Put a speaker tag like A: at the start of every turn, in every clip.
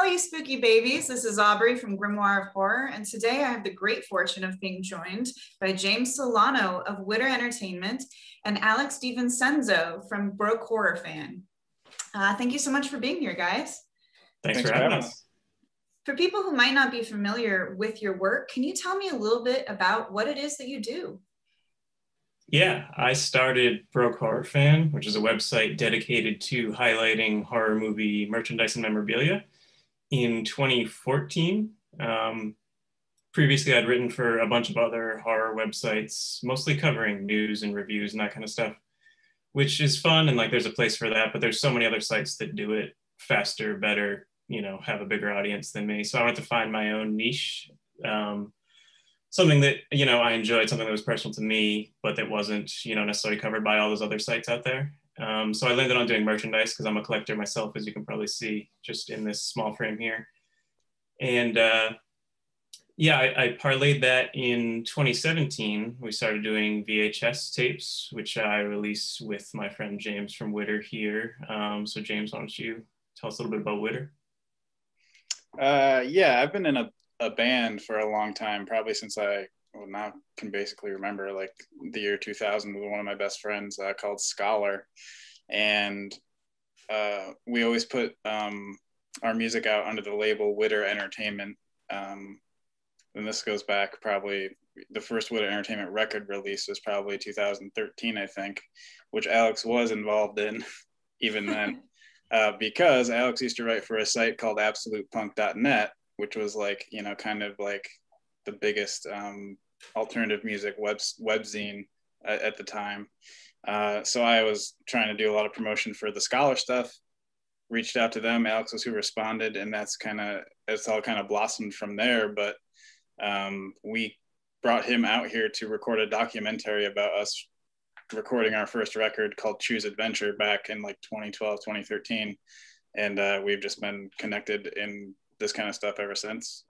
A: all you spooky babies. This is Aubrey from Grimoire of Horror, and today I have the great fortune of being joined by James Solano of Witter Entertainment and Alex DiVincenzo from Broke Horror Fan. Thank you so much for being here, guys.
B: Thanks for having us.
A: For people who might not be familiar with your work, can you tell me a little bit about what it is that you do?
B: Yeah, I started Broke Horror Fan, which is a website dedicated to highlighting horror movie merchandise and memorabilia in 2014. Previously, I'd written for a bunch of other horror websites, mostly covering news and reviews and that kind of stuff, which is fun. And like, there's a place for that, but there's so many other sites that do it faster, better, have a bigger audience than me. So I wanted to find my own niche. Something that, I enjoyed, something that was personal to me, but that wasn't, necessarily covered by all those other sites out there. So I landed on doing merchandise because I'm a collector myself, as you can probably see just in this small frame here. And I parlayed that in 2017. We started doing VHS tapes, which I release with my friend James from Witter here. So James, why don't you tell us a little bit about Witter?
C: I've been in a band for a long time, probably since I now can basically remember, like the year 2000 with one of my best friends called Scholar. And we always put our music out under the label Witter Entertainment. And this goes back probably, the first Witter Entertainment record release was probably 2013, I think, which Alex was involved in even then. Because Alex used to write for a site called AbsolutePunk.net, which was like, kind of like the biggest alternative music webzine at the time. So I was trying to do a lot of promotion for the Scholar stuff, reached out to them. Alex was who responded, and it's all kind of blossomed from there. But we brought him out here to record a documentary about us recording our first record called Choose Adventure back in like 2012, 2013. And we've just been connected in this kind of stuff ever since.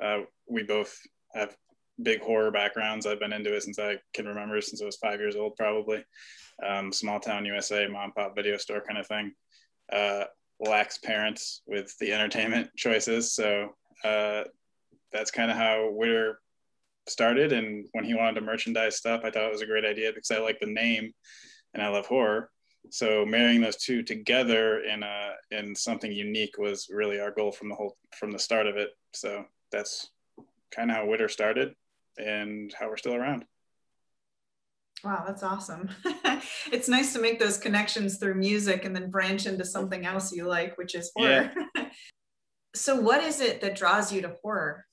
C: We both have big horror backgrounds. I've been into it since I can remember, since I was 5 years old, probably. Small town USA, mom and pop video store kind of thing. Lax parents with the entertainment choices. So that's kind of how Witter started. And when he wanted to merchandise stuff, I thought it was a great idea because I like the name and I love horror. So marrying those two together in something unique was really our goal from the start of it. So that's kind of how Witter started and how we're still around.
A: Wow, that's awesome. It's nice to make those connections through music and then branch into something else you like, which is horror. Yeah. So what is it that draws you to horror?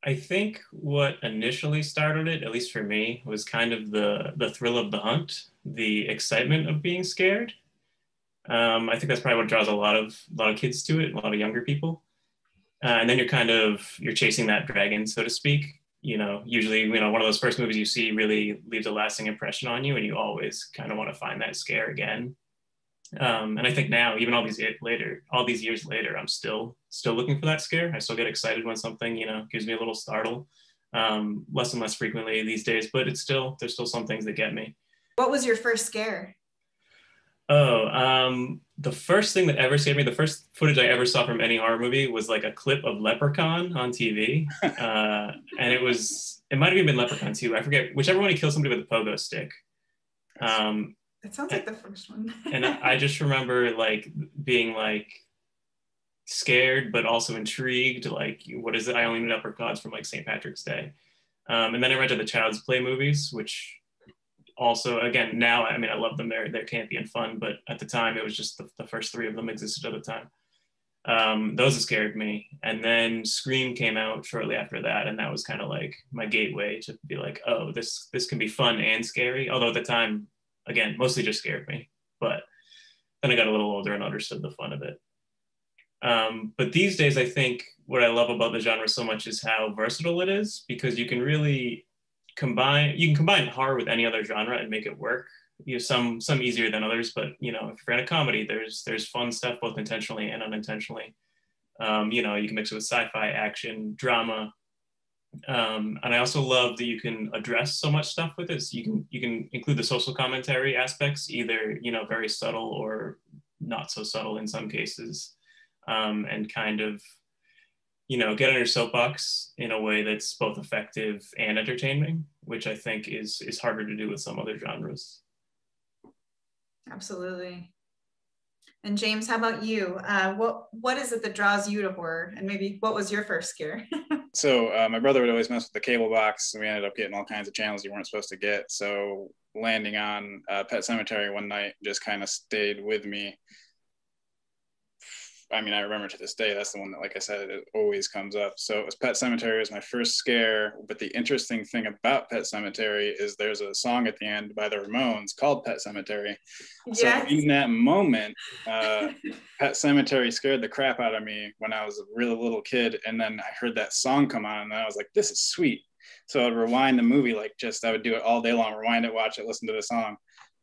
B: I think what initially started it, at least for me, was kind of the thrill of the hunt, the excitement of being scared. I think that's probably what draws a lot of kids to it, a lot of younger people. And then you're chasing that dragon, so to speak. Usually, one of those first movies you see really leaves a lasting impression on you, and you always kind of want to find that scare again. And I think now, even all these years later, I'm still looking for that scare. I still get excited when something, gives me a little startle. Less and less frequently these days, but there's still some things that get me.
A: What was your first scare?
B: The first thing that ever scared me, the first footage I ever saw from any horror movie was like a clip of Leprechaun on TV. And it might have even been Leprechaun 2. I forget, whichever one he kills somebody with a pogo stick.
A: It sounds like the first one.
B: And I just remember like being like scared, but also intrigued. Like, what is it? I only knew leprechauns from like St. Patrick's Day. And then I rented the Child's Play movies, which also, again, now, I mean, I love them. They're campy and fun, but at the time, it was just the first 3 of them existed at the time. Those scared me. And then Scream came out shortly after that, and that was kind of like my gateway to be like, oh, this can be fun and scary. Although at the time, again, mostly just scared me. But then I got a little older and understood the fun of it. But these days, I think what I love about the genre so much is how versatile it is, because you can really combine horror with any other genre and make it work. Some easier than others, but if you're in a comedy, there's fun stuff both intentionally and unintentionally. You can mix it with sci-fi, action, drama. And I also love that you can address so much stuff with it. So you can include the social commentary aspects, either very subtle or not so subtle in some cases. and kind of, get on your soapbox in a way that's both effective and entertaining, which I think is harder to do with some other genres.
A: Absolutely. And James, how about you? What is it that draws you to horror? And maybe what was your first scare?
C: So my brother would always mess with the cable box, and we ended up getting all kinds of channels you weren't supposed to get. So landing on Pet Sematary one night just kind of stayed with me. I mean, I remember to this day, that's the one that, like I said, it always comes up. So it was Pet Sematary was my first scare. But the interesting thing about Pet Sematary is there's a song at the end by the Ramones called Pet Sematary. Yes. So in that moment, Pet Sematary scared the crap out of me when I was a really little kid. And then I heard that song come on and I was like, this is sweet. So I'd rewind the movie, I would do it all day long, rewind it, watch it, listen to the song.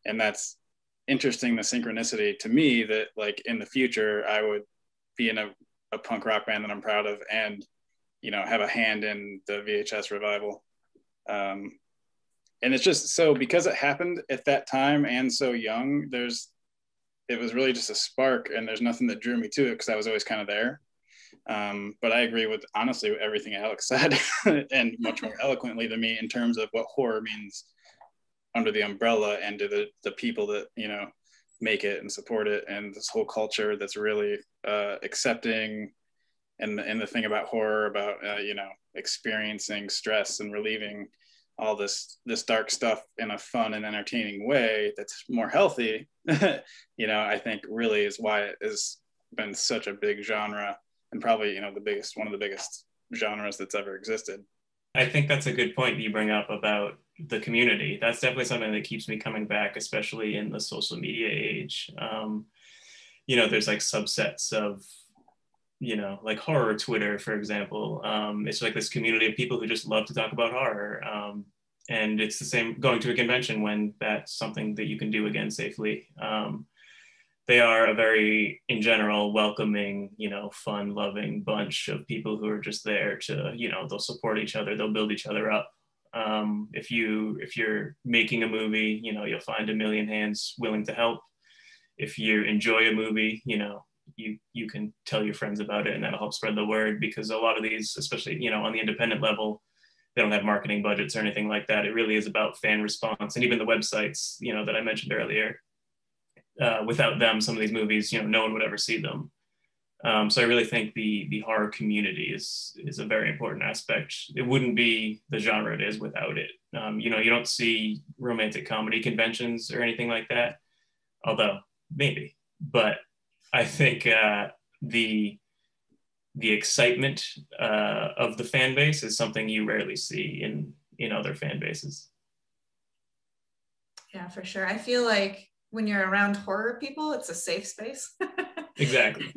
C: And that's interesting, the synchronicity to me that like in the future, I would be in a punk rock band that I'm proud of and, have a hand in the VHS revival. And it's just so because it happened at that time and so young, it was really just a spark and there's nothing that drew me to it because I was always kind of there. But I agree with honestly everything Alex said and much more eloquently than me in terms of what horror means under the umbrella and to the people that, make it and support it, and this whole culture that's really accepting, and the thing about horror about experiencing stress and relieving all this dark stuff in a fun and entertaining way that's more healthy. I think really is why it has been such a big genre and probably one of the biggest genres that's ever existed.
B: I think that's a good point you bring up about the community. That's definitely something that keeps me coming back, especially in the social media age. There's like subsets of, like horror Twitter, for example. It's like this community of people who just love to talk about horror. And it's the same going to a convention when that's something that you can do again safely. They are a very, in general, welcoming, fun loving bunch of people who are just there to, they'll support each other, they'll build each other up. If you're making a movie, you'll find a million hands willing to help. If you enjoy a movie, you can tell your friends about it and that'll help spread the word, because a lot of these, especially, on the independent level, they don't have marketing budgets or anything like that. It really is about fan response. And even the websites, that I mentioned earlier, without them, some of these movies, no one would ever see them. So I really think the horror community is a very important aspect. It wouldn't be the genre it is without it. You don't see romantic comedy conventions or anything like that, although maybe. But I think the excitement of the fan base is something you rarely see in other fan bases.
A: Yeah, for sure. I feel like when you're around horror people, it's a safe space.
B: Exactly.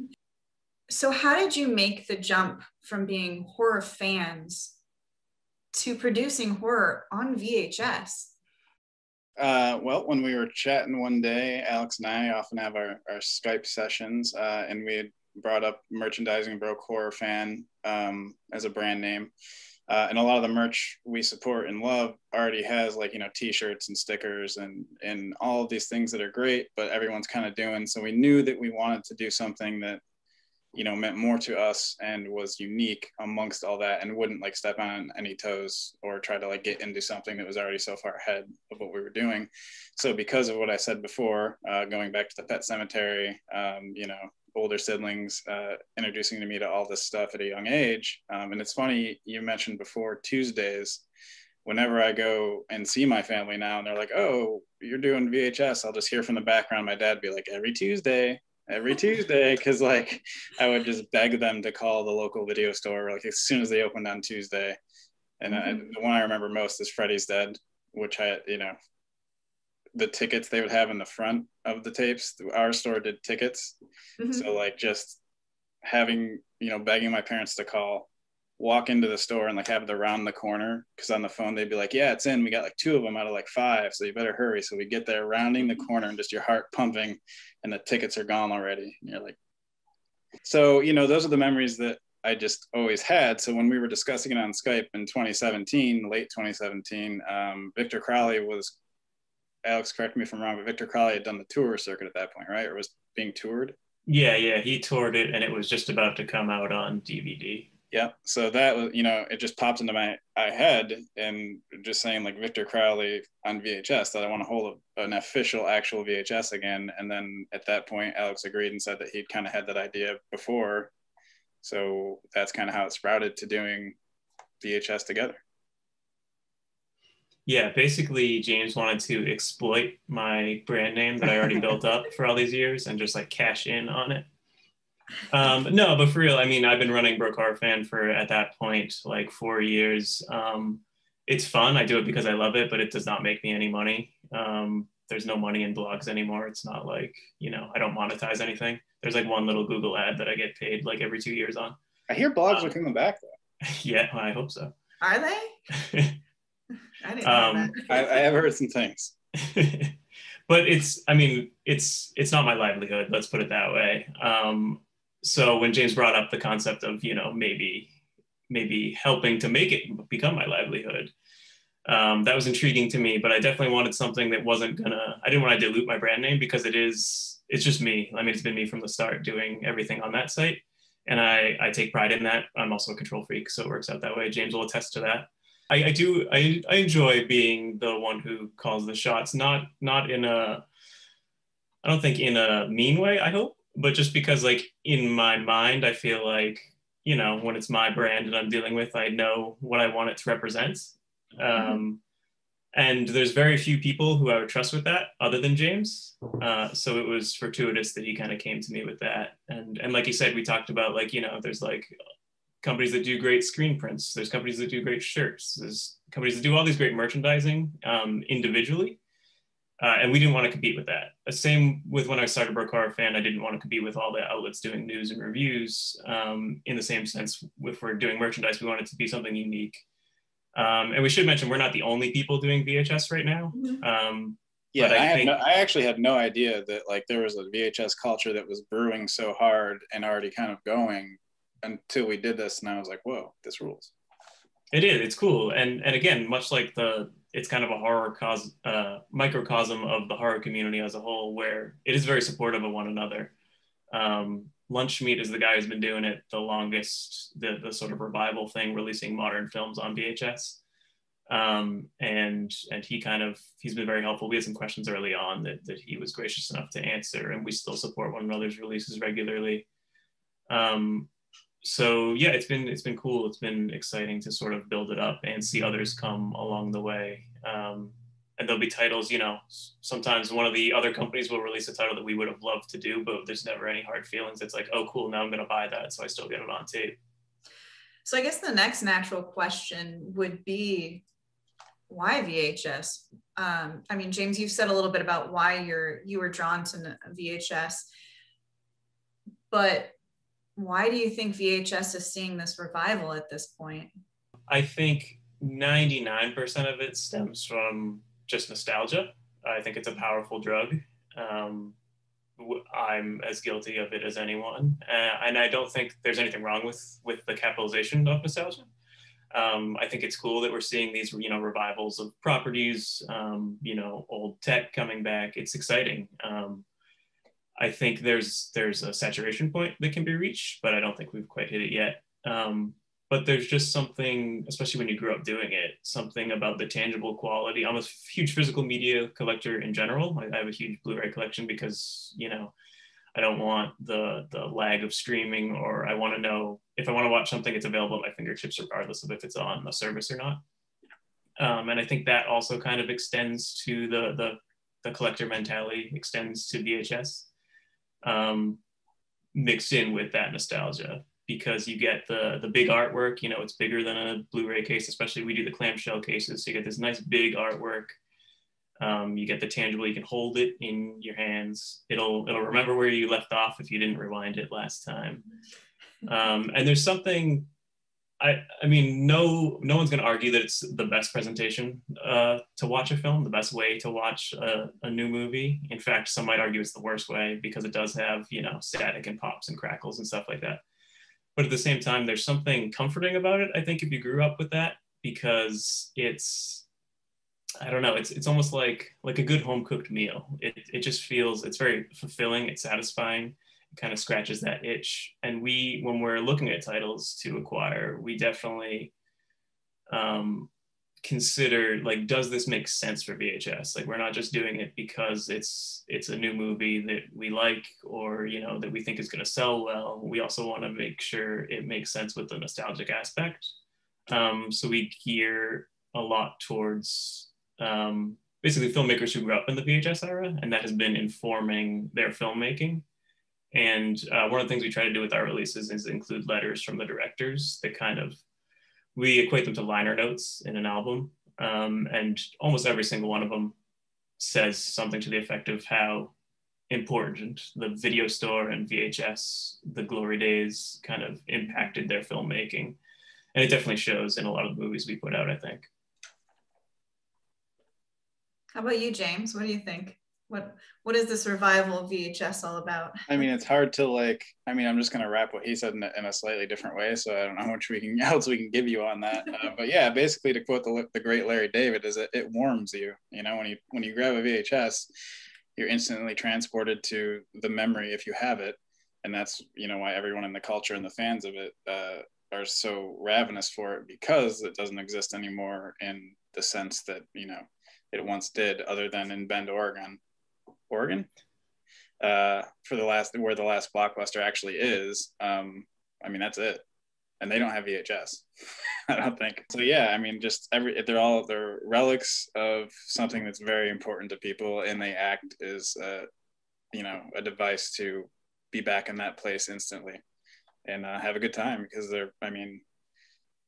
A: So how did you make the jump from being horror fans to producing horror on VHS?
C: Well, when we were chatting one day, Alex and I often have our Skype sessions, and we had brought up merchandising Broke Horror Fan as a brand name. And a lot of the merch we support and love already has t-shirts and stickers and all of these things that are great, but everyone's kind of doing. So we knew that we wanted to do something that, meant more to us and was unique amongst all that and wouldn't step on any toes or try to get into something that was already so far ahead of what we were doing. So because of what I said before, going back to the Pet Sematary, older siblings introducing to me to all this stuff at a young age. And it's funny, you mentioned before Tuesdays. Whenever I go and see my family now and they're like, oh, you're doing VHS, I'll just hear from the background my dad be like, every Tuesday, because I would just beg them to call the local video store as soon as they opened on Tuesday. And the one I remember most is Freddy's Dead, which the tickets they would have in the front of the tapes. Our store did tickets. Mm-hmm. So just having, begging my parents to call, walk into the store and have it around the corner. Cause on the phone, they'd be like, yeah, it's in, we got 2 of them out of 5. So you better hurry. So we get there rounding the corner and just your heart pumping and the tickets are gone already. And you're like, so, those are the memories that I just always had. So when we were discussing it on Skype in 2017, late 2017, Victor Crowley was, Alex, correct me if I'm wrong, but Victor Crowley had done the tour circuit at that point, right? Or was being toured?
B: Yeah, he toured it, and it was just about to come out on DVD.
C: Yeah. So that was, it just popped into my head, and just saying like Victor Crowley on VHS, that I want to hold an official actual VHS again. And then at that point, Alex agreed and said that he'd kind of had that idea before. So that's kind of how it sprouted to doing VHS together.
B: Yeah, basically James wanted to exploit my brand name that I already built up for all these years and just like cash in on it. No, but for real, I mean, I've been running Broke Horror Fan for, at that point, like 4 years. It's fun. I do it because I love it, but it does not make me any money. There's no money in blogs anymore. It's not like, I don't monetize anything. There's like one little Google ad that I get paid like every 2 years on.
C: I hear blogs are coming back though.
B: Yeah, I hope so.
A: Are they? I didn't know that.
C: I have heard some things.
B: But it's not my livelihood, let's put it that way. So when James brought up the concept of, maybe helping to make it become my livelihood, that was intriguing to me, but I definitely wanted something that I didn't want to dilute my brand name, because it's just me. I mean, it's been me from the start doing everything on that site. And I take pride in that. I'm also a control freak, so it works out that way. James will attest to that. I enjoy being the one who calls the shots, not in a, I don't think in a mean way, I hope, but just because like in my mind, I feel like, when it's my brand and I'm dealing with, I know what I want it to represent. And there's very few people who I would trust with that other than James. So it was fortuitous that he kind of came to me with that. And like you said, we talked about like, there's like companies that do great screen prints. There's companies that do great shirts. There's companies that do all these great merchandising individually. And we didn't want to compete with that. The same with when I started Broke Horror Fan, I didn't want to compete with all the outlets doing news and reviews. In the same sense, if we're doing merchandise, we want it to be something unique. And we should mention, we're not the only people doing VHS right now.
C: Yeah, I actually had no idea that like there was a VHS culture that was brewing so hard and already kind of going, until we did this, and I was like, whoa, this rules.
B: It is. It's cool. And again, much like it's kind of a microcosm of the horror community as a whole, where it is very supportive of one another. Lunch Meat is the guy who's been doing it the longest, the sort of revival thing, releasing modern films on VHS. And he's been very helpful. We had some questions early on that he was gracious enough to answer, and we still support one another's releases regularly. So yeah, it's been cool. It's been exciting to sort of build it up and see others come along the way. And there'll be titles, sometimes one of the other companies will release a title that we would have loved to do, but there's never any hard feelings. It's like, oh, cool, now I'm going to buy that, so I still get it on tape.
A: So I guess the next natural question would be, why VHS? I mean, James, you've said a little bit about why you were drawn to VHS, but why do you think VHS is seeing this revival at this point?
B: I think 99% of it stems from just nostalgia. I think it's a powerful drug. I'm as guilty of it as anyone. And I don't think there's anything wrong with the capitalization of nostalgia. I think it's cool that we're seeing these, revivals of properties, old tech coming back. It's exciting. I think there's a saturation point that can be reached, but I don't think we've quite hit it yet. But there's just something, especially when you grew up doing it, something about the tangible quality. I'm a huge physical media collector in general. I have a huge Blu-ray collection because, I don't want the lag of streaming, or I want to know if I want to watch something, it's available at my fingertips, regardless of if it's on a service or not. And I think that also kind of extends to the collector mentality, extends to VHS, mixed in with that nostalgia, because you get the big artwork, it's bigger than a Blu-ray case, especially we do the clamshell cases. So you get this nice big artwork. You get the tangible, you can hold it in your hands. It'll remember where you left off if you didn't rewind it last time. And there's something, I mean, no one's going to argue that it's the best presentation to watch a film, the best way to watch a new movie. In fact, some might argue it's the worst way, because it does have, static and pops and crackles and stuff like that. But at the same time, there's something comforting about it, I think, if you grew up with that, because I don't know, it's almost like a good home cooked meal. It just feels, it's very fulfilling, it's satisfying. It kind of scratches that itch. And when we're looking at titles to acquire, we definitely consider, like, does this make sense for VHS? Like, we're not just doing it because it's a new movie that we like, or, you know, that we think is going to sell well. We also want to make sure it makes sense with the nostalgic aspect. So we gear a lot towards basically filmmakers who grew up in the VHS era, and that has been informing their filmmaking. And one of the things we try to do with our releases is include letters from the directors that kind of, we equate them to liner notes in an album. And almost every single one of them says something to the effect of how important the video store and VHS, the glory days, kind of impacted their filmmaking. And it definitely shows in a lot of the movies we put out, I think.
A: How about you, James? What do you think? What is this revival of VHS all about?
C: I mean, it's hard to like, I mean, I'm just going to wrap what he said in a slightly different way. So I don't know how much else we can give you on that. But yeah, basically to quote the great Larry David, is it warms you, you know, when you grab a VHS, you're instantly transported to the memory if you have it. And that's, you know, why everyone in the culture and the fans of it are so ravenous for it, because it doesn't exist anymore in the sense that, you know, it once did, other than in Bend, Oregon, for where the last Blockbuster actually is. I mean, that's it, and they don't have VHS. I don't think so. Yeah, I mean, just they're relics of something that's very important to people, and they act as you know, a device to be back in that place instantly and have a good time, because I mean,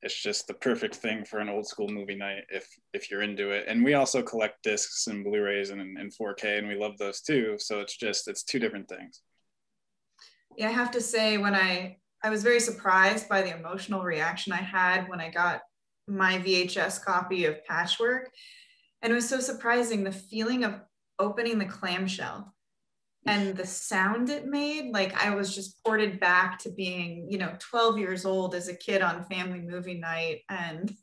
C: it's just the perfect thing for an old school movie night if you're into it. And we also collect discs and Blu-rays and 4K, and we love those too. So it's two different things.
A: Yeah, I have to say, when I was very surprised by the emotional reaction I had when I got my VHS copy of Patchwork. And it was so surprising, the feeling of opening the clamshell and the sound it made. Like, I was just ported back to being, you know, 12 years old as a kid on family movie night, and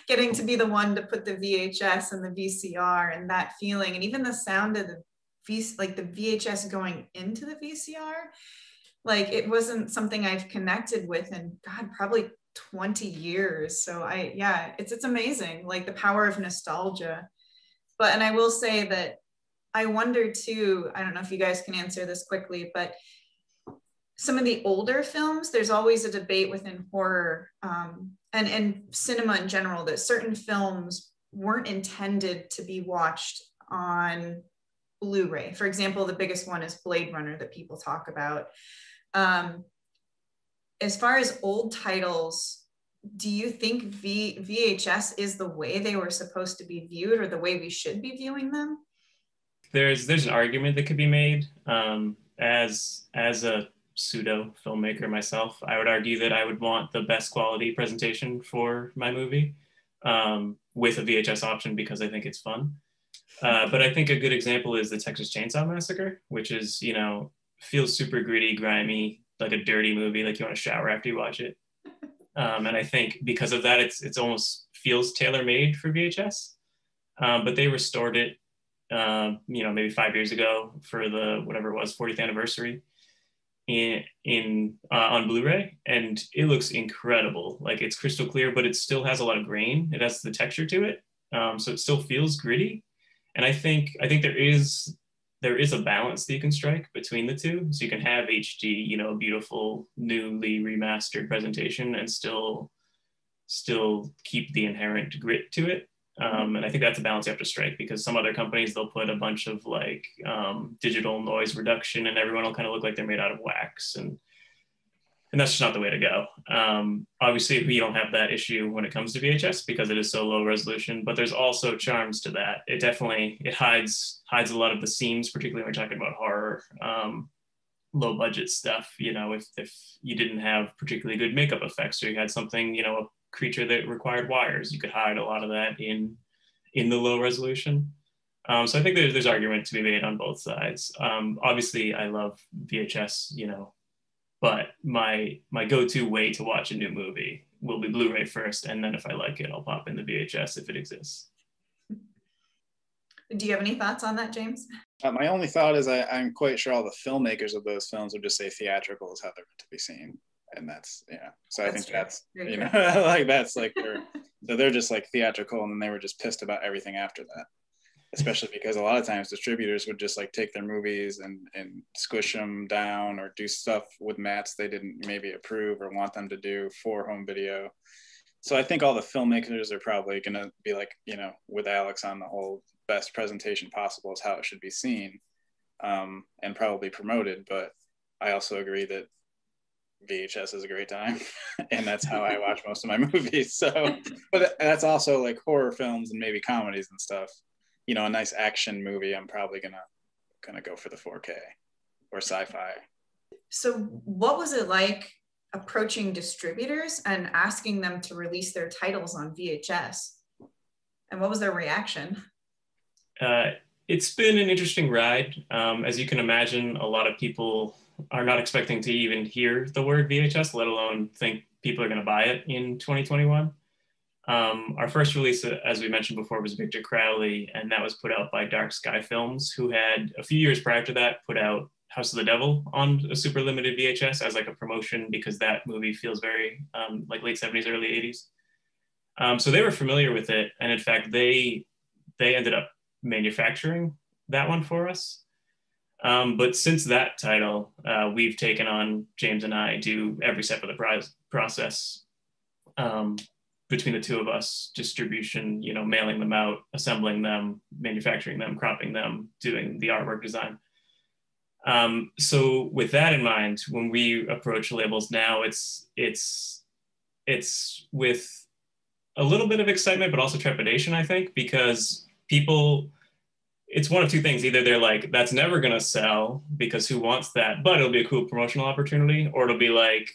A: getting to be the one to put the VHS and the VCR, and that feeling, and even the sound of the VHS going into the VCR. Like, it wasn't something I've connected with in, God, probably 20 years. So it's amazing, like the power of nostalgia. And I will say that I wonder too, I don't know if you guys can answer this quickly, but some of the older films, there's always a debate within horror and cinema in general, that certain films weren't intended to be watched on Blu-ray. For example, the biggest one is Blade Runner that people talk about. As far as old titles, do you think VHS is the way they were supposed to be viewed, or the way we should be viewing them?
B: There's an argument that could be made. As a pseudo filmmaker myself, I would argue that I would want the best quality presentation for my movie with a VHS option, because I think it's fun. But I think a good example is the Texas Chainsaw Massacre, which is, you know, feels super gritty, grimy, like a dirty movie, like you want to shower after you watch it. And I think because of that, it's almost feels tailor-made for VHS. But they restored it, you know, maybe 5 years ago for the, whatever it was, 40th anniversary on Blu-ray, and it looks incredible. Like, it's crystal clear, but it still has a lot of grain. It has the texture to it, so it still feels gritty. And I think there is a balance that you can strike between the two. So you can have HD, you know, a beautiful, newly remastered presentation, and still keep the inherent grit to it. And I think that's a balance you have to strike, because some other companies, they'll put a bunch of like digital noise reduction, and everyone will kind of look like they're made out of wax. And that's just not the way to go. Obviously, we don't have that issue when it comes to VHS, because it is so low resolution, but there's also charms to that. It hides a lot of the seams, particularly when we're talking about horror, low budget stuff. You know, if you didn't have particularly good makeup effects, or you had something, you know, a creature that required wires, you could hide a lot of that in the low resolution. So I think there's argument to be made on both sides. Obviously, I love VHS, you know, but my go-to way to watch a new movie will be Blu-ray first, and then if I like it, I'll pop in the VHS if it exists.
A: Do you have any thoughts on that, James?
C: My only thought is I'm quite sure all the filmmakers of those films would just say theatrical is how they're meant to be seen. And that's, yeah. So I think that's, you know, like that's like, so they're just like theatrical, and then they were just pissed about everything after that. Especially because a lot of times distributors would just like take their movies and squish them down or do stuff with mats they didn't maybe approve or want them to do for home video. So I think all the filmmakers are probably going to be like, you know, with Alex on the whole best presentation possible is how it should be seen, and probably promoted. But I also agree that VHS is a great time and that's how I watch most of my movies. So, but that's also like horror films and maybe comedies and stuff. You know, a nice action movie, I'm probably gonna go for the 4K or sci-fi.
A: So what was it like approaching distributors and asking them to release their titles on VHS? And what was their reaction?
B: It's been an interesting ride. As you can imagine, a lot of people are not expecting to even hear the word VHS, let alone think people are going to buy it in 2021. Our first release, as we mentioned before, was Victor Crowley, and that was put out by Dark Sky Films, who had a few years prior to that put out House of the Devil on a super limited VHS as like a promotion, because that movie feels very like late 70s, early 80s. So they were familiar with it, and in fact, they ended up manufacturing that one for us. But since that title, we've taken on, James and I do every step of the process between the two of us: distribution, you know, mailing them out, assembling them, manufacturing them, cropping them, doing the artwork design. So with that in mind, when we approach labels now, it's with a little bit of excitement, but also trepidation, I think, because people, it's one of two things. Either they're like, that's never going to sell because who wants that, but it'll be a cool promotional opportunity, or it'll be like,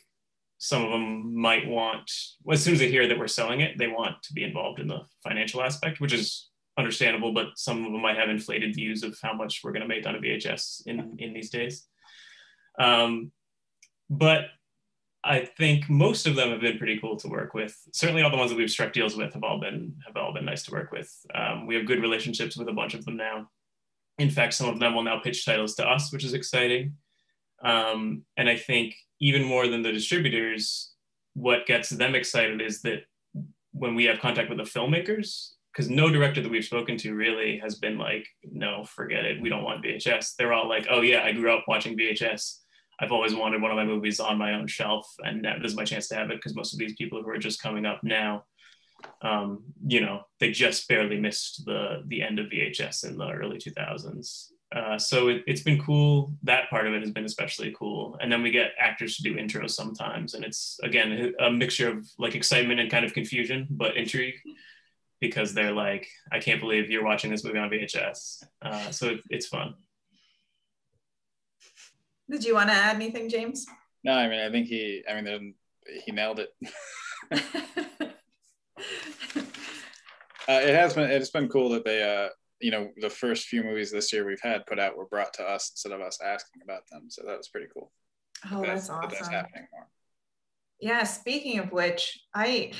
B: some of them might want, well, as soon as they hear that we're selling it, they want to be involved in the financial aspect, which is understandable, but some of them might have inflated views of how much we're going to make on a VHS in these days. But I think most of them have been pretty cool to work with. Certainly all the ones that we've struck deals with have all been nice to work with. We have good relationships with a bunch of them now. In fact, some of them will now pitch titles to us, which is exciting. And I think even more than the distributors, what gets them excited is that when we have contact with the filmmakers, because no director that we've spoken to really has been like, no, forget it, we don't want VHS. They're all like, oh yeah, I grew up watching VHS. I've always wanted one of my movies on my own shelf, and this is my chance to have it, because most of these people who are just coming up now, you know, they just barely missed the end of VHS in the early 2000s. So it's been cool. That part of it has been especially cool. And then we get actors to do intros sometimes, and it's, again, a mixture of like excitement and kind of confusion, but intrigue, because they're like, I can't believe you're watching this movie on VHS. So it's fun.
A: Did you want to add anything, James?
C: No, I mean, I think he nailed it. It's been cool that they, you know, the first few movies this year we've had put out were brought to us instead of us asking about them. So that was pretty cool.
A: Oh, that's awesome.
C: That's happening more.
A: Yeah, speaking of which, I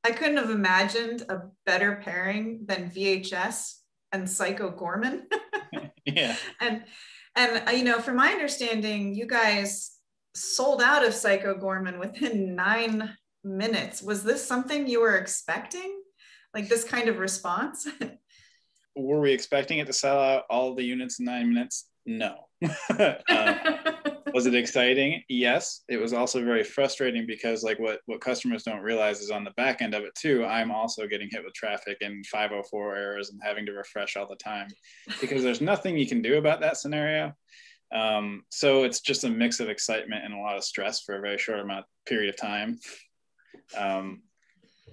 A: couldn't have imagined a better pairing than VHS and Psycho Goreman.
C: Yeah.
A: And you know, from my understanding, you guys sold out of Psycho Goreman within 9 minutes. Was this something you were expecting? Like this kind of response?
C: Were we expecting it to sell out all the units in 9 minutes? No. Was it exciting? Yes. It was also very frustrating because like what customers don't realize is on the back end of it too, I'm also getting hit with traffic and 504 errors and having to refresh all the time because there's nothing you can do about that scenario. So it's just a mix of excitement and a lot of stress for a very short period of time.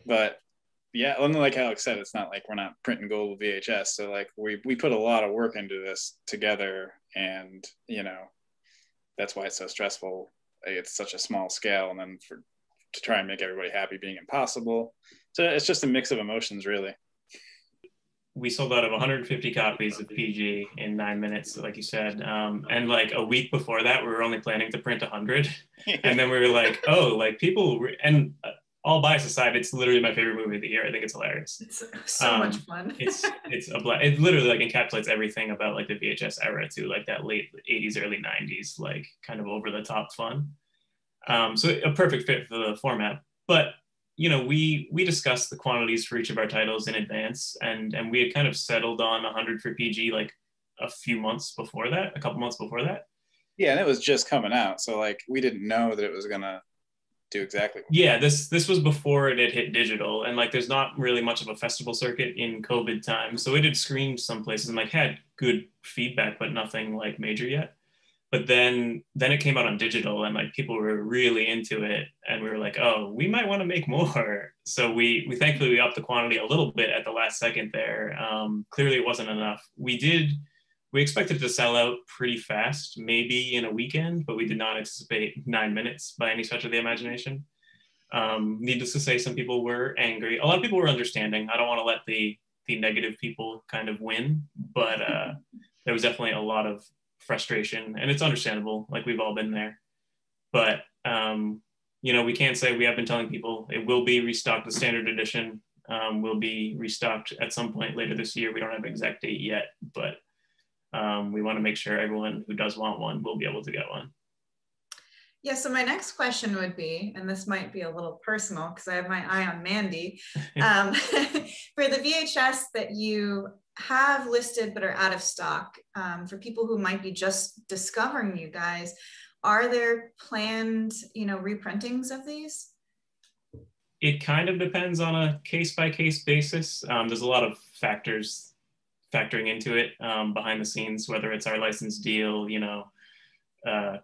C: But yeah, like Alex said, it's not like we're not printing gold with VHS. So like we put a lot of work into this together, and you know, that's why it's so stressful. It's such a small scale, and then to try and make everybody happy being impossible. So it's just a mix of emotions, really.
B: We sold out of 150 copies of PG in 9 minutes, like you said. And like a week before that, we were only planning to print 100. And then we were like, oh, like people, and all bias aside, it's literally my favorite movie of the year. I think it's hilarious.
A: It's so much fun.
B: It literally like encapsulates everything about like the VHS era too, like that late 80s, early 90s, like kind of over the top fun. So a perfect fit for the format. But we discussed the quantities for each of our titles in advance, and we had kind of settled on 100 for PG like a couple months before that.
C: Yeah, and it was just coming out, so like we didn't know that it was gonna do exactly.
B: Yeah, this was before it had hit digital, and like there's not really much of a festival circuit in COVID time, so it had screened some places and like had good feedback, but nothing like major yet. But then it came out on digital, and like people were really into it, and we were like, oh, we might want to make more. So we thankfully we upped the quantity a little bit at the last second there. Clearly it wasn't enough. We expected to sell out pretty fast, maybe in a weekend, but we did not anticipate 9 minutes by any stretch of the imagination. Needless to say, some people were angry. A lot of people were understanding. I don't want to let the negative people kind of win, but there was definitely a lot of frustration, and it's understandable. Like we've all been there, but we can't say. We have been telling people it will be restocked. The standard edition will be restocked at some point later this year. We don't have an exact date yet, but we want to make sure everyone who does want one will be able to get one.
A: Yeah, so my next question would be, and this might be a little personal because I have my eye on Mandy, for the VHS that you have listed but are out of stock, for people who might be just discovering you guys, are there planned, reprintings of these?
B: It kind of depends on a case-by-case basis. There's a lot of factors factoring into it behind the scenes, whether it's our license deal,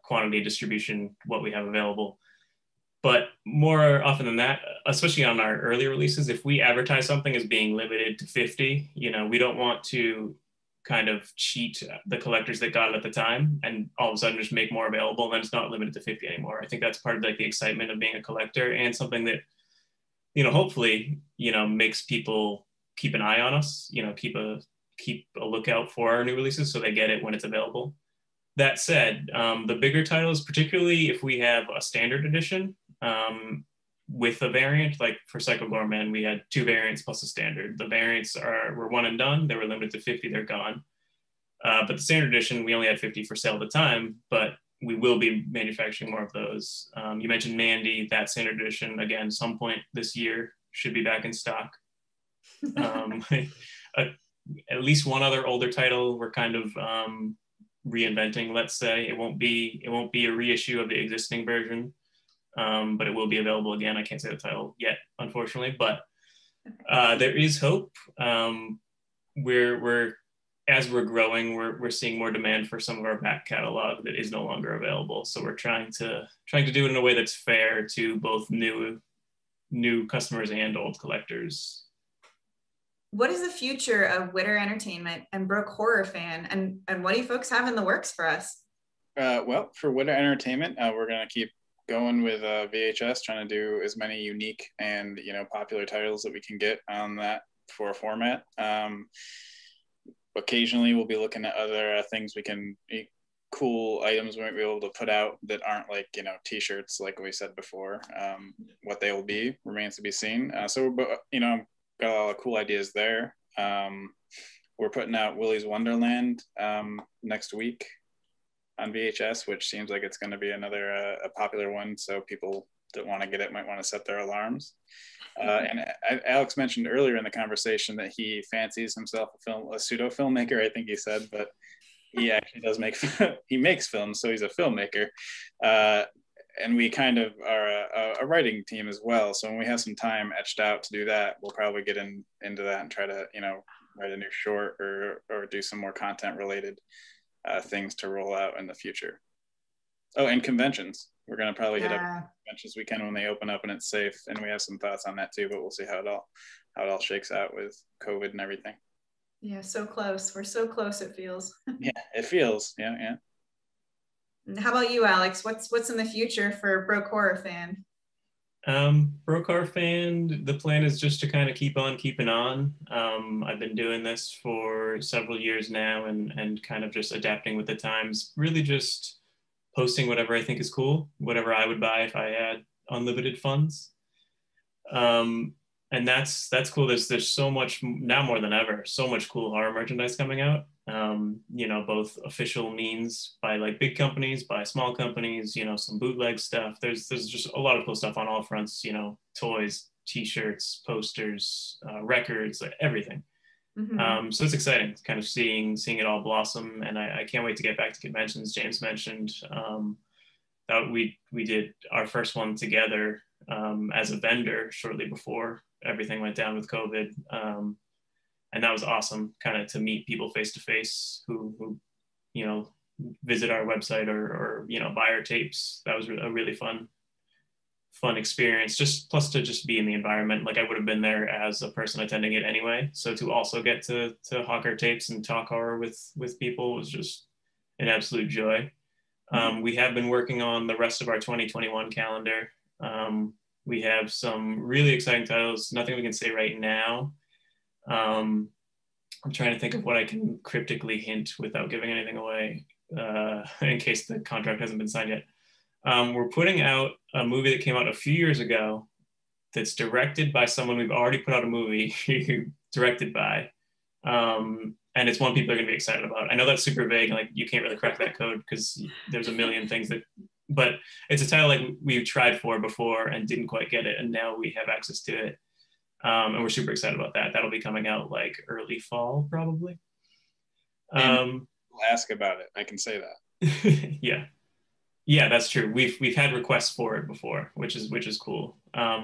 B: quantity, distribution, what we have available. But more often than that, especially on our early releases, if we advertise something as being limited to 50, we don't want to kind of cheat the collectors that got it at the time and all of a sudden just make more available, and then it's not limited to 50 anymore. I think that's part of like the excitement of being a collector, and something that, hopefully, makes people keep an eye on us, keep a lookout for our new releases so they get it when it's available. That said, the bigger titles, particularly if we have a standard edition with a variant, like for Psycho Goreman, we had 2 variants plus a standard. The variants were one and done. They were limited to 50, they're gone. But the standard edition, we only had 50 for sale at the time, but we will be manufacturing more of those. You mentioned Mandy, that standard edition, again, some point this year should be back in stock. At least one other older title we're kind of reinventing, let's say. It won't be a reissue of the existing version, but it will be available again. I can't say the title yet, unfortunately, but there is hope. As we're growing, we're seeing more demand for some of our back catalog that is no longer available. So we're trying to do it in a way that's fair to both new customers and old collectors.
A: What is the future of Witter Entertainment and Broke Horror Fan, and what do you folks have in the works for us?
C: Well, for Witter Entertainment, we're going to keep going with VHS, trying to do as many unique and popular titles that we can get on that for a format. Occasionally, we'll be looking at other things we can, cool items we might be able to put out that aren't like T-shirts, like we said before. What they will be remains to be seen. So got a lot of cool ideas there. We're putting out Willy's Wonderland next week on VHS, which seems like it's going to be another a popular one. So people that want to get it might want to set their alarms. And Alex mentioned earlier in the conversation that he fancies himself a pseudo filmmaker, I think he said, but he actually does he makes films, so he's a filmmaker. And we kind of are a writing team as well. So when we have some time etched out to do that, we'll probably get into that and try to, write a new short or do some more content related things to roll out in the future. Oh, and conventions. We're going to probably hit up conventions we can when they open up and it's safe. And we have some thoughts on that too, but we'll see how it all shakes out with COVID and everything.
A: Yeah, so close. We're so close, it feels.
C: Yeah, it feels. Yeah.
A: How about you, Alex? What's in the future for Broke Horror Fan?
B: Broke Horror Fan, the plan is just to kind of keep on keeping on. I've been doing this for several years now and kind of just adapting with the times, really just posting whatever I think is cool, whatever I would buy if I had unlimited funds. And that's cool. There's so much now more than ever, so much cool horror merchandise coming out. You know, both official means by like big companies, by small companies, you know, some bootleg stuff. There's just a lot of cool stuff on all fronts, you know, toys, t-shirts, posters, records, like everything.
A: Mm-hmm.
B: So it's exciting kind of seeing it all blossom. And I can't wait to get back to conventions. James mentioned that we did our first one together as a vendor shortly before everything went down with COVID. And that was awesome, kind of to meet people face to face who, you know, visit our website or, you know, buy our tapes. That was a really fun experience, just plus to just be in the environment. Like I would have been there as a person attending it anyway. So to also get to hawk our tapes and talk horror with people was just an absolute joy. We have been working on the rest of our 2021 calendar. We have some really exciting titles, nothing we can say right now. I'm trying to think of what I can cryptically hint without giving anything away, in case the contract hasn't been signed yet. We're putting out a movie that came out a few years ago that's directed by someone we've already put out a movie directed by. And it's one people are going to be excited about. I know that's super vague, like you can't really crack that code because there's a million things that, but it's a title like we've tried for before and didn't quite get it, and now we have access to it. And we're super excited about that. That'll be coming out like early fall, probably.
C: We'll ask about it. I can say that.
B: Yeah, that's true. We've had requests for it before, which is cool.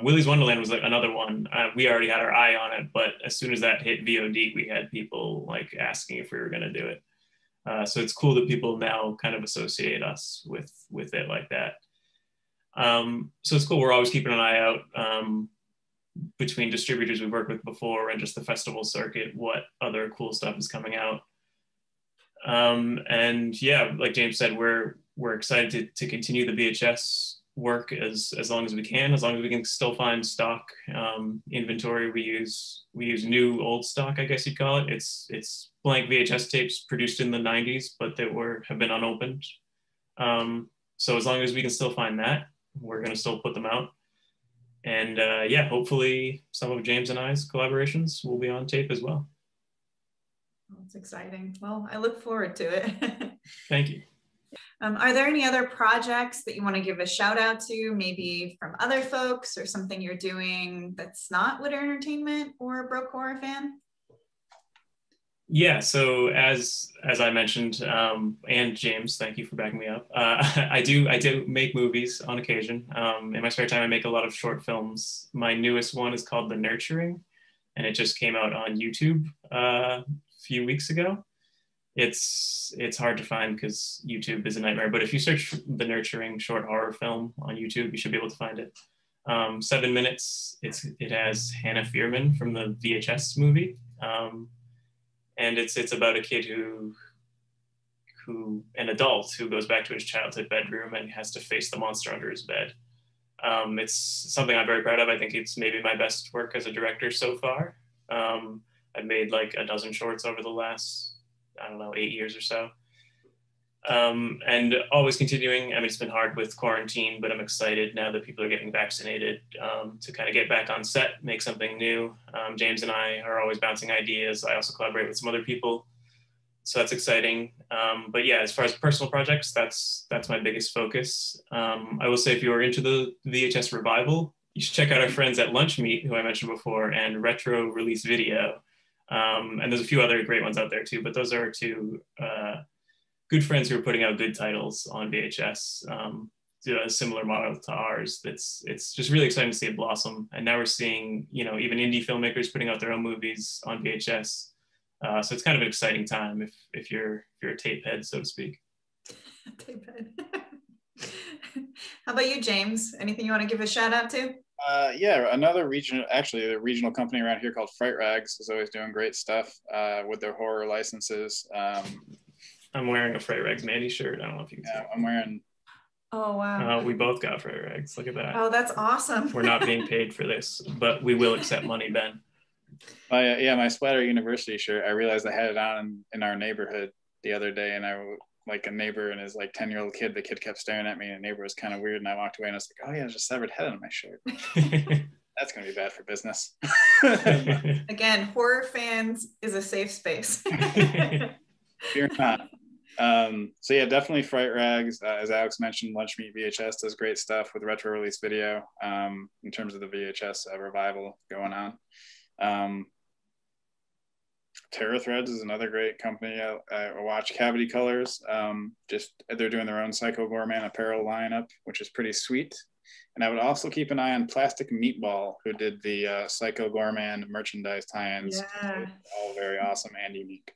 B: Willy's Wonderland was like another one. We already had our eye on it, but as soon as that hit VOD, we had people like asking if we were going to do it. So it's cool that people now kind of associate us with it like that. So it's cool. We're always keeping an eye out between distributors we've worked with before and just the festival circuit, what other cool stuff is coming out. And yeah, like James said, we're excited to continue the VHS work as long as we can, as long as we can still find stock inventory. We use new old stock, I guess you'd call it. It's blank VHS tapes produced in the 90s, but that have been unopened. So as long as we can still find that, we're going to still put them out. And yeah, hopefully some of James and I's collaborations will be on tape as well.
A: That's exciting. Well, I look forward to it.
B: Thank you.
A: Are there any other projects that you want to give a shout out to, maybe from other folks or something you're doing that's not Witter Entertainment or Broke Horror Fan?
B: Yeah, so as I mentioned, and James, thank you for backing me up. I do make movies on occasion. In my spare time, I make a lot of short films. My newest one is called The Nurturing, and it just came out on YouTube a few weeks ago. It's hard to find because YouTube is a nightmare, but if you search The Nurturing short horror film on YouTube, you should be able to find it. 7 minutes. It has Hannah Fierman from the VHS movie. And it's about a kid an adult who goes back to his childhood bedroom and has to face the monster under his bed. It's something I'm very proud of. I think it's maybe my best work as a director so far. I've made like a dozen shorts over the last, I don't know, 8 years or so. And always continuing. I mean, it's been hard with quarantine, but I'm excited now that people are getting vaccinated to kind of get back on set, make something new. James and I are always bouncing ideas. I also collaborate with some other people, so that's exciting. But yeah, as far as personal projects, that's my biggest focus. I will say if you are into the VHS revival, you should check out our friends at Lunch Meat, who I mentioned before, and Retro Release Video. And there's a few other great ones out there too, but those are two good friends who are putting out good titles on VHS, a similar model to ours. It's just really exciting to see it blossom. And now we're seeing, you know, even indie filmmakers putting out their own movies on VHS. So it's kind of an exciting time if you're a tape head, so to speak.
A: Tape head. How about you, James? Anything you want to give a shout out to?
C: Yeah, another the regional company around here called Fright Rags is always doing great stuff with their horror licenses.
B: I'm wearing a Fright Rags Mandy shirt. I don't know if you can see.
C: I'm wearing.
A: Oh, wow.
B: We both got Fright Rags. Look at that.
A: Oh, that's awesome.
B: We're not being paid for this, but we will accept money, Ben.
C: My Splatter University shirt, I realized I had it on in our neighborhood the other day, and I like a neighbor and his like 10-year-old kid, the kid kept staring at me, and the neighbor was kind of weird, and I walked away and I was like, oh yeah, there's a severed head on my shirt. That's going to be bad for business.
A: Again, horror fans is a safe space.
C: You're not. So yeah, definitely Fright Rags. As Alex mentioned, Lunch Meat VHS does great stuff with retro release video in terms of the VHS revival going on. Terror Threads is another great company. I watch. Cavity Colors. Just they're doing their own Psycho Goreman apparel lineup, which is pretty sweet. And I would also keep an eye on Plastic Meatball, who did the Psycho Goreman merchandise tie-ins.
A: Yeah.
C: All very awesome and unique.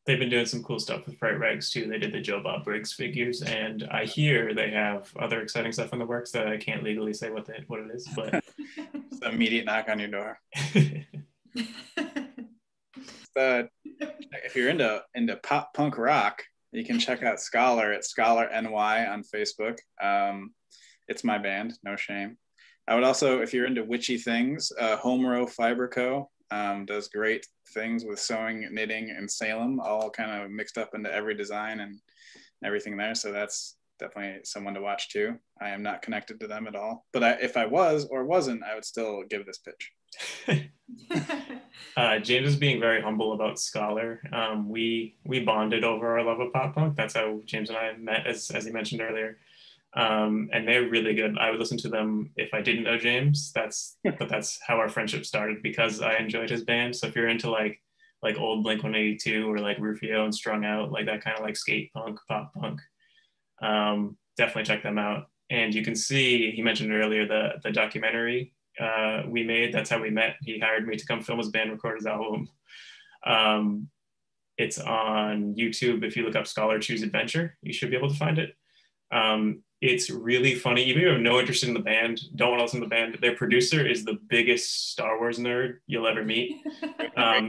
B: They've been doing some cool stuff with Fright Rags too. They did the Joe Bob Briggs figures, and I hear they have other exciting stuff in the works that I can't legally say what it is, but
C: it's an immediate knock on your door. If you're into pop punk rock, you can check out Scholar at Scholar NY on Facebook. It's my band, no shame. I would also, if you're into witchy things, Home Row Fiber Co. Does great things with sewing, knitting, and Salem, all kind of mixed up into every design and everything there. So that's definitely someone to watch too. I am not connected to them at all, but if I was or wasn't, I would still give this pitch.
B: James is being very humble about Scholar. We bonded over our love of pop punk. That's how James and I met, as he mentioned earlier. And they're really good. I would listen to them if I didn't know James. But that's how our friendship started, because I enjoyed his band. So if you're into like old Blink-182 or like Rufio and Strung Out, like that kind of like skate punk, pop punk, definitely check them out. And you can see, he mentioned earlier the documentary we made. That's how we met. He hired me to come film his band, record his album. It's on YouTube. If you look up Scholar Choose Adventure, you should be able to find it. It's really funny. Even if you have no interest in the band, don't want to listen to the band, their producer is the biggest Star Wars nerd you'll ever meet.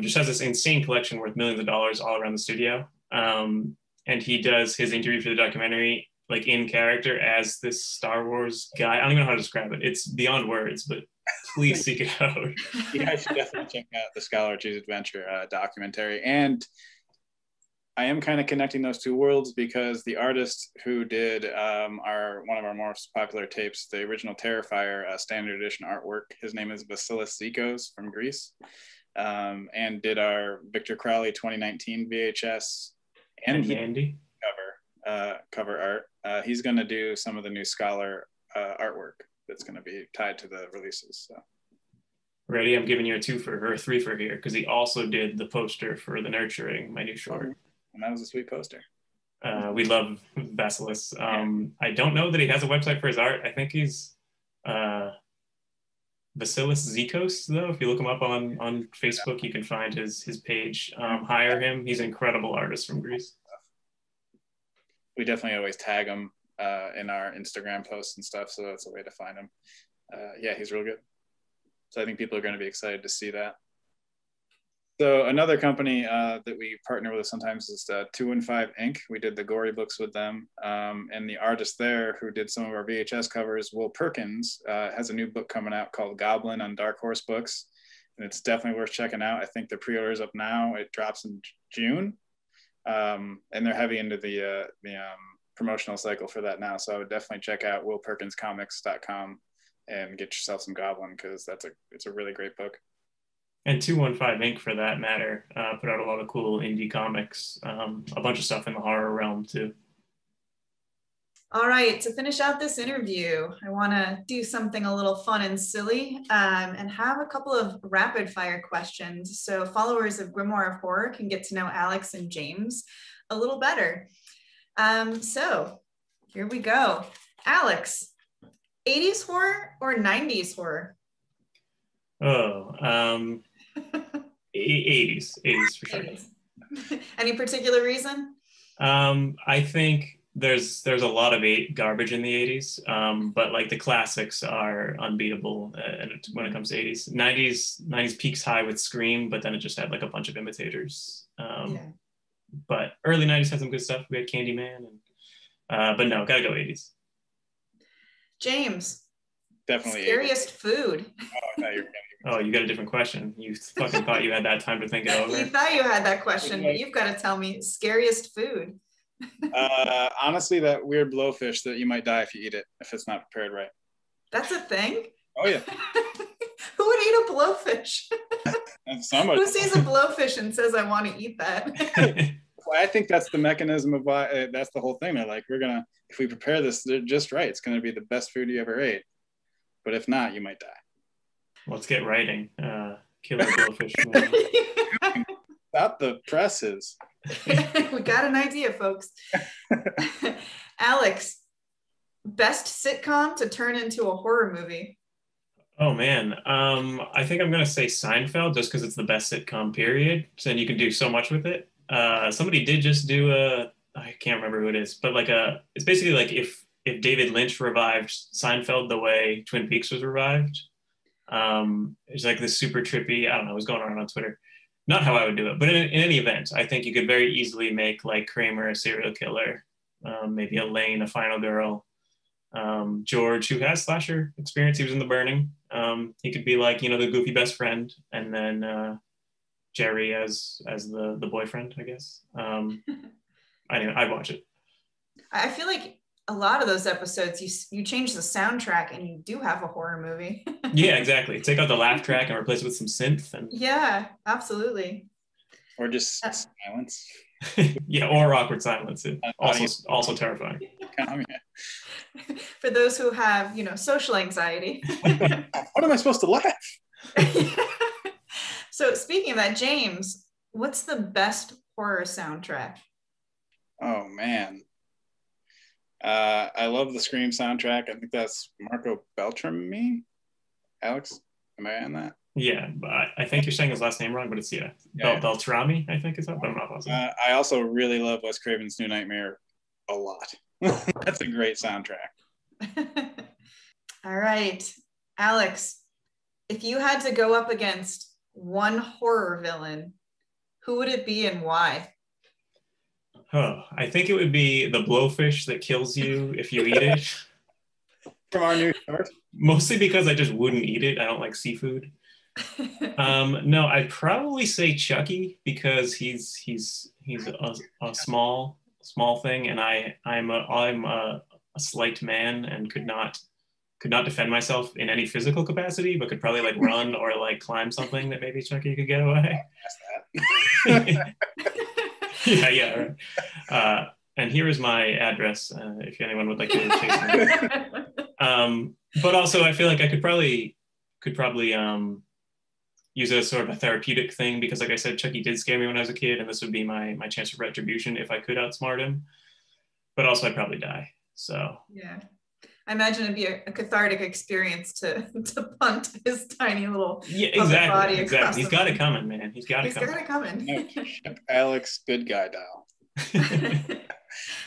B: Just has this insane collection worth millions of dollars all around the studio. And he does his interview for the documentary like in character as this Star Wars guy. I don't even know how to describe it. It's beyond words, but please seek it out.
C: You guys should definitely check out the Scholar Choose Adventure documentary. And I am kind of connecting those two worlds because the artist who did one of our most popular tapes, the original Terrifier standard edition artwork, his name is Vasilis Zikos from Greece, and did our Victor Crowley 2019 VHS and
B: Andy
C: cover art. He's going to do some of the new Scholar artwork that's going to be tied to the releases. So.
B: Ready? I'm giving you a 2-fer or a 3-fer here, because he also did the poster for The Nurturing, my new short.
C: And that was a sweet poster.
B: We love Vasilis. I don't know that he has a website for his art. I think he's Vasilis Zikos, though. If you look him up on Facebook, you can find his page. Hire him. He's an incredible artist from Greece.
C: We definitely always tag him in our Instagram posts and stuff, so that's a way to find him. Yeah, he's real good. So I think people are going to be excited to see that. So another company that we partner with sometimes is 215 Inc. We did the Gory books with them. And the artist there who did some of our VHS covers, Will Perkins, has a new book coming out called Goblin on Dark Horse Books. And it's definitely worth checking out. I think the pre-order is up now. It drops in June. And they're heavy into the promotional cycle for that now. So I would definitely check out willperkinscomics.com and get yourself some Goblin, because it's a really great book.
B: And 215 Inc., for that matter, put out a lot of cool indie comics, a bunch of stuff in the horror realm too.
A: All right, to finish out this interview, I want to do something a little fun and silly and have a couple of rapid fire questions so followers of Grimoire of Horror can get to know Alex and James a little better. So here we go. Alex, 80s horror or 90s horror?
B: Oh, 80s for sure.
A: 80s. Any particular reason?
B: I think there's a lot of garbage in the 80s, but like the classics are unbeatable when it comes to 80s. 90s peaks high with Scream, but then it just had like a bunch of imitators. But early 90s had some good stuff. We had Candyman, but no, gotta go 80s.
A: James,
C: definitely
A: scariest 80s. Food.
B: Oh, you got a different question. You fucking thought you had that time to think it over.
A: You thought you had that question, but you've got to tell me scariest food.
C: Honestly, that weird blowfish that you might die if you eat it, if it's not prepared right.
A: That's a thing?
C: Oh, yeah.
A: Who would eat a blowfish?
C: Somebody.
A: Who sees a blowfish and says, I want to eat that?
C: Well, I think that's the mechanism of why, that's the whole thing. They're like, if we prepare this just right, it's going to be the best food you ever ate. But if not, you might die.
B: Let's get writing. Killer blowfish movie.
C: Stop the presses.
A: We got an idea, folks. Alex, best sitcom to turn into a horror movie.
B: Oh man, I think I'm gonna say Seinfeld just because it's the best sitcom period. So then you can do so much with it. Somebody did just do I can't remember who it is, but it's basically like if David Lynch revived Seinfeld the way Twin Peaks was revived. It's like this super trippy, I don't know, it was going on Twitter. Not how I would do it, but in any event, I think you could very easily make like Kramer a serial killer, maybe Elaine a final girl, George, who has slasher experience, he was in The Burning. He could be like, the goofy best friend, and then Jerry as the boyfriend, I guess. Anyway, I'd watch it.
A: I feel like a lot of those episodes, you change the soundtrack and you do have a horror movie.
B: Yeah, exactly. Take out the laugh track and replace it with some synth. And
A: yeah, absolutely.
C: Or just silence.
B: Yeah, or awkward silence. Also terrifying.
A: For those who have, social anxiety.
C: What am I supposed to laugh?
A: So speaking of that, James, what's the best horror soundtrack?
C: Oh man. I love the Scream soundtrack. I think that's Marco Beltrami. Alex, am I on that?
B: Yeah, but I think you're saying his last name wrong, but it's Beltrami, I think is that, but I'm not positive.
C: I also really love Wes Craven's New Nightmare a lot. That's a great soundtrack.
A: All right, Alex, if you had to go up against one horror villain, who would it be and why?
B: Oh, I think it would be the blowfish that kills you if you eat it.
C: From our new start?
B: Mostly because I just wouldn't eat it. I don't like seafood. No, I'd probably say Chucky because he's a small thing, and I'm a slight man and could not defend myself in any physical capacity, but could probably like run or like climb something that maybe Chucky could get away. Yeah. Right. And here is my address if anyone would like to chase me. But also, I feel like I could probably use it as sort of a therapeutic thing because, like I said, Chucky did scare me when I was a kid, and this would be my chance of retribution if I could outsmart him. But also, I'd probably die. So
A: yeah, I imagine it'd be a cathartic experience to punt his tiny little body.
B: Exactly. He's got it coming, man. He's got it coming.
A: No,
C: Alex, good guy dial.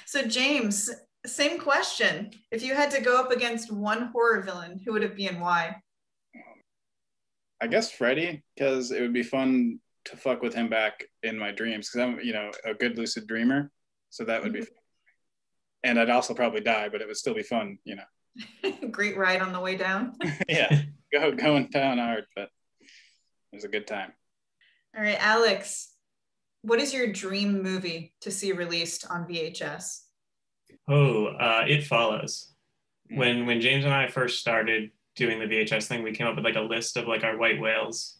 A: So James, same question. If you had to go up against one horror villain, who would it be and why?
C: I guess Freddy, because it would be fun to fuck with him back in my dreams, because I'm, a good lucid dreamer. So that would be fun. And I'd also probably die, but it would still be fun,
A: Great ride on the way down.
C: Yeah, going down hard, but it was a good time.
A: All right, Alex, what is your dream movie to see released on VHS?
B: Oh, It Follows. When James and I first started doing the VHS thing, we came up with like a list of like our white whales.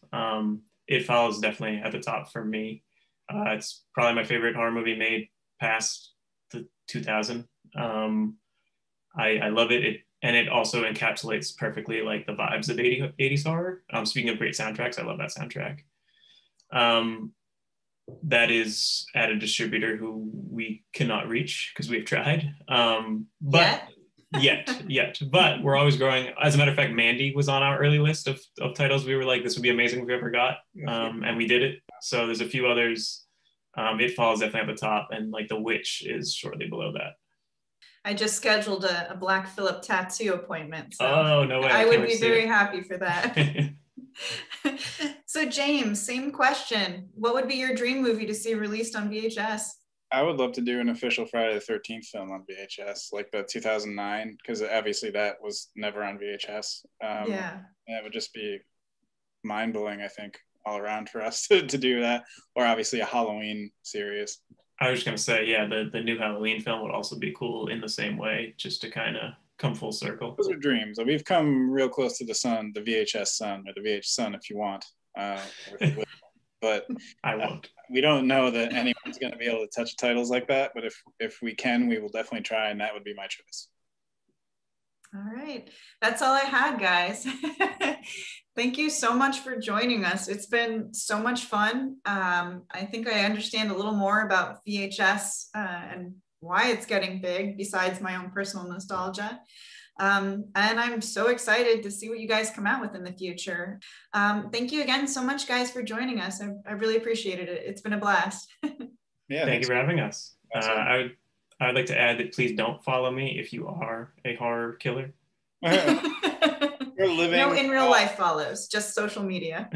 B: It Follows definitely at the top for me. It's probably my favorite horror movie made past the 2000. I love it. It also encapsulates perfectly like the vibes of 80s horror. Speaking of great soundtracks, I love that soundtrack. That is at a distributor who we cannot reach because we've tried. But yet. But we're always growing. As a matter of fact, Mandy was on our early list of titles. We were like, this would be amazing if we ever got. And we did it. So there's a few others. It Follows definitely at the top, and like The Witch is shortly below that.
A: I just scheduled a Black Phillip tattoo appointment. So
B: oh, no way.
A: I would be very happy for that. So James, same question. What would be your dream movie to see released on VHS?
C: I would love to do an official Friday the 13th film on VHS, like the 2009, because obviously that was never on VHS. Yeah. And it would just be mind-blowing, I think, all around for us to do that, or obviously a Halloween series.
B: I was just going to say, yeah, the new Halloween film would also be cool in the same way, just to kind of come full circle.
C: Those are dreams. We've come real close to the sun, the VHS sun, or the VH sun if you want. But
B: I won't.
C: We don't know that anyone's going to be able to touch titles like that. But if we can, we will definitely try, and that would be my choice.
A: All right. That's all I had, guys. Thank you so much for joining us. It's been so much fun. I think I understand a little more about VHS and why it's getting big, besides my own personal nostalgia. And I'm so excited to see what you guys come out with in the future. Thank you again so much, guys, for joining us. I really appreciated it. It's been a blast.
C: Yeah,
B: thank you for having us. I'd like to add that please don't follow me if you are a horror killer.
C: We're living.
A: No in real life follows, just social media.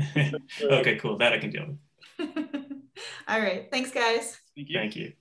B: Okay, cool. That I can deal with.
A: All right. Thanks, guys.
C: Thank you.
B: Thank you.